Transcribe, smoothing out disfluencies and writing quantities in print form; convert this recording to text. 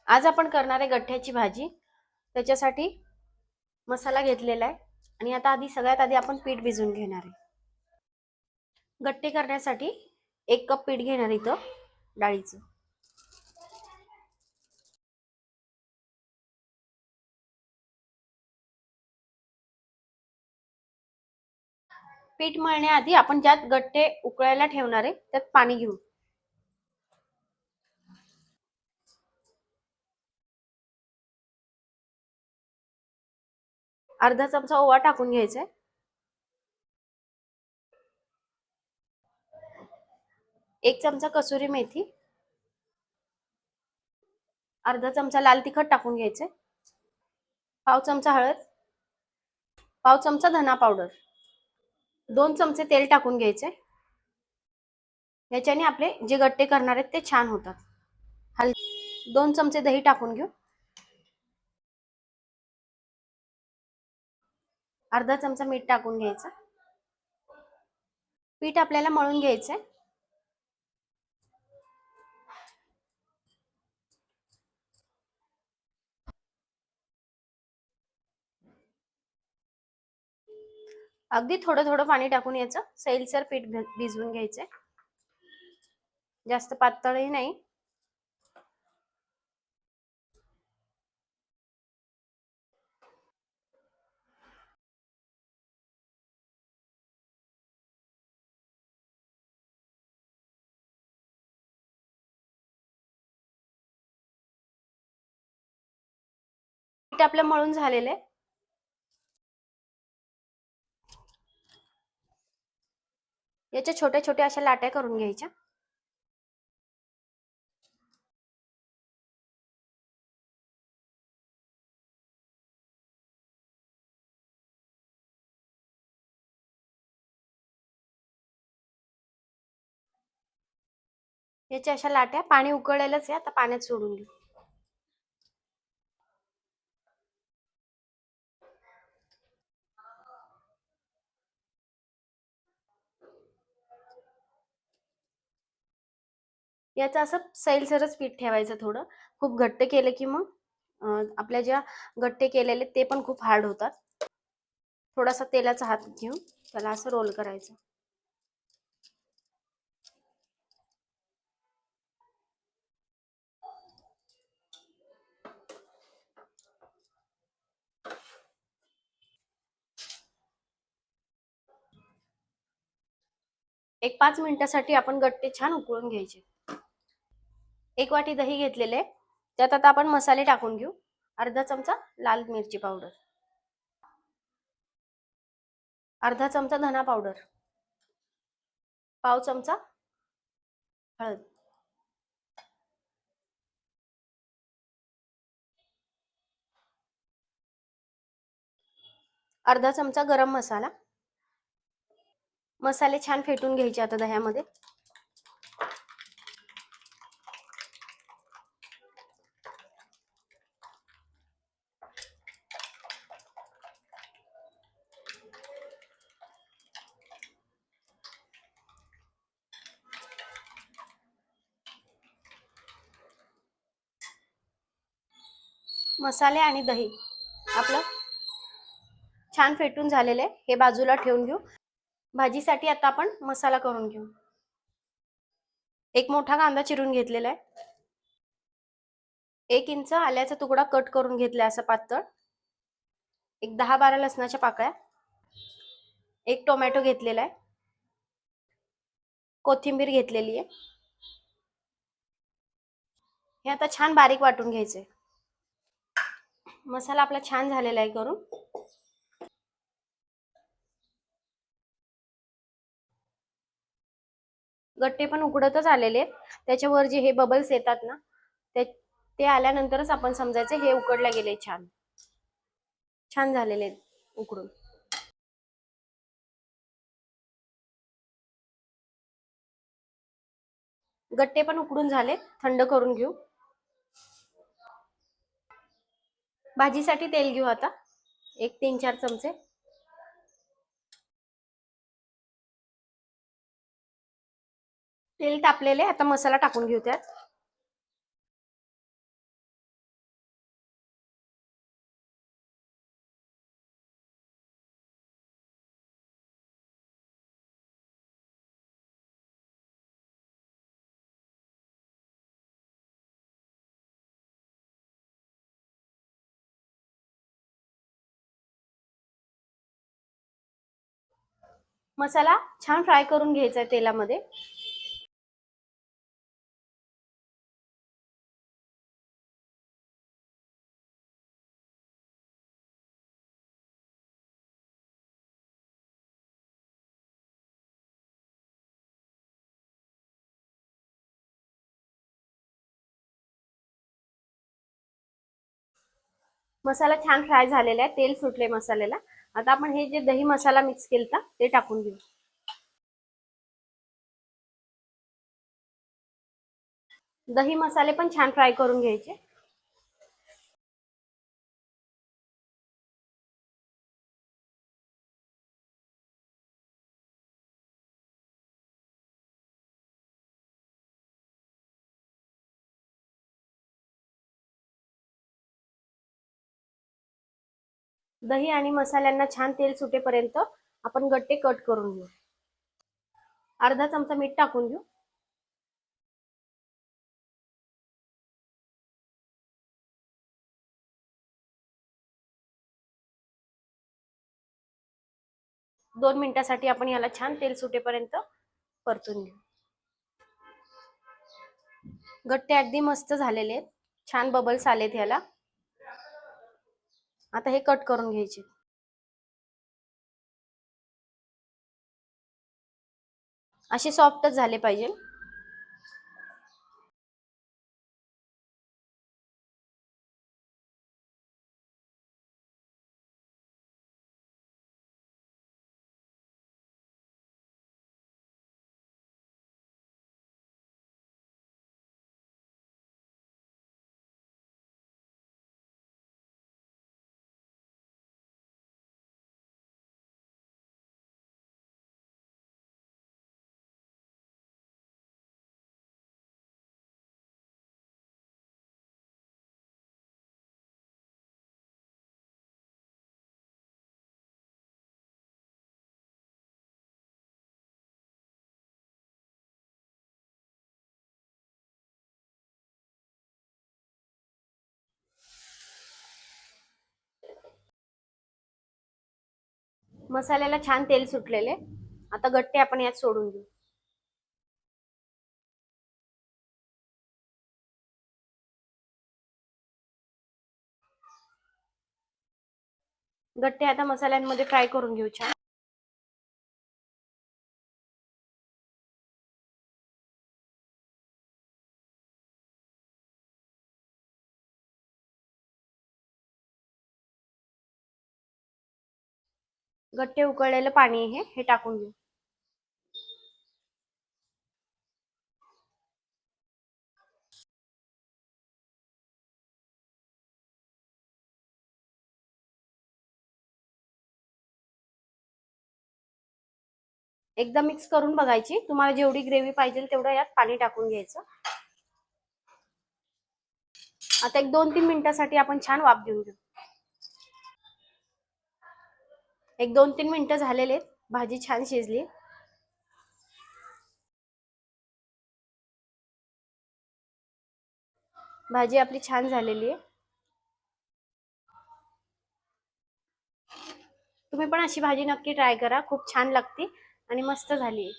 आज आपण करणार आहे गठ्ठ्याची भाजी. त्याच्यासाठी मसाला घेतलेला आहे आणि आता सगळ्यात आधी आपण पीठ भिजवून घेणार आहे. गठ्ठे करण्यासाठी 1 कप पीठ घेणार इथं डाळीचं. पीठ मळण्याआधी आपण ज्यात गठ्ठे उकळायला ठेवणार आहे त्यात पाणी घेऊ. अर्धा चमचा ओवा टाकून घ्यायचा आहे. 1 चमचा कसुरी मेथी, अर्धा चमचा लाल तिखट टाकून घ्यायचे, पाव चमचा हळद, पाव चमचा धना पावडर, 2 चमचे तेल टाकून घ्यायचे. याच्याने आपले जे गट्टे करणार आहेत ते छान होतात. 2 चमचे दही टाकून घेऊ. अर्धा चमचा मीठ टाकून घ्यायचं. पीठ आपल्याला मळून घ्यायचंय. अगदी थोडं थोडं पाणी टाकून याचं सैलसर पीठ भिजवून घ्यायचंय. जास्त पातळही नाही. पीठ आपलं मळून झालेलं आहे. याच्या छोट्या छोट्या अशा लाट्या करून घ्यायच्या. याच्या अशा लाट्या पाणी उकळलेलंच आहे, आता पाण्यात सोडून घेऊ. याचं असं सैलसरच पीठ ठेवायचं. थोडं खूप घट्ट केलं की मग आपल्या ज्या गट्टे केलेले ते पण खूप हार्ड होतात. थोडासा तेलाचा हात घेऊन त्याला असं रोल करायचं. एक 5 मिनिटासाठी आपण गट्टे छान उकळून घ्यायचे. 1 वाटी दही घेतलेले, त्यात आता आपण मसाले टाकून घेऊ. अर्धा चमचा लाल मिरची पावडर, अर्धा चमचा धना पावडर, पाव चमचा हळद, अर्धा चमचा गरम मसाला. मसाले छान फेटून घ्यायचे आता दह्यामध्ये. मसाले आणि दही आपलं छान फेटून झालेलं आहे. हे बाजूला ठेवून घेऊ. भाजीसाठी आता आपण मसाला करून घेऊ. 1 मोठा कांदा चिरून घेतलेला आहे. 1 इंच आल्याचा तुकडा कट करून घेतलाय असं पातळ. एक 10-12 लसणाच्या पाकळ्या. 1 टोमॅटो घेतलेला आहे. कोथिंबीर घेतलेली आहे. हे आता छान बारीक वाटून घ्यायचंय. मसाला आपला छान झालेला आहे करून. गट्टे पण उकडतच आलेले आहेत. त्याच्यावर जे हे बबल्स येतात ना ते आल्यानंतरच आपण समजायचं हे उकडल्या गेले. छान छान झालेले आहेत उकडून. गट्टे पण उकडून झाले. थंड करून घेऊ. भाजीसाठी तेल घेऊ आता. 3-4 चमचे. तेल तापलेले, आता मसाला टाकून घेऊ त्यात. मसाला छान फ्राय करून घ्यायचा आहे तेलामध्ये. मसाला छान फ्राय झालेला आहे, तेल सुटले मसाल्याला. आता आपण हे जे दही मसाला मिक्स केलता ते टाकून घेऊ. दही मसाले पण छान फ्राय करून घ्यायचे. दही आणि मसाल्यांना छान तेल सुटेपर्यंत आपण गट्टे कट करून घेऊ. अर्धा चमचा मीठ टाकून घेऊ. 2 मिनिटासाठी आपण याला छान तेल सुटेपर्यंत परतून घेऊ. गट्टे अगदी मस्त झालेले आहेत, छान बबल्स आलेत याला. आता हे कट करून घ्यायचे. असे सॉफ्टच झाले पाहिजे. मसाल्याला छान तेल सुटलेले. आता गट्टे आपण यात सोडून देऊ. गट्टे आता मसाल्यांमध्ये फ्राय करून घेऊ छान. गट्टे उकळलेलं पाणी हे टाकून घेऊ. एकदा मिक्स करून बघायची. तुम्हाला जेवढी ग्रेव्ही पाहिजे तेवढं यात पाणी टाकून घ्यायचं. आता एक 2-3 मिनिटांसाठी आपण छान वाफ देऊन घेऊ. एक 2-3 मिनिटं झालेले आहेत, भाजी छान शिजली. भाजी आपली छान झालेली आहे. तुम्ही पण अशी भाजी नक्की ट्राय करा, खूप छान लागते आणि मस्त झाली.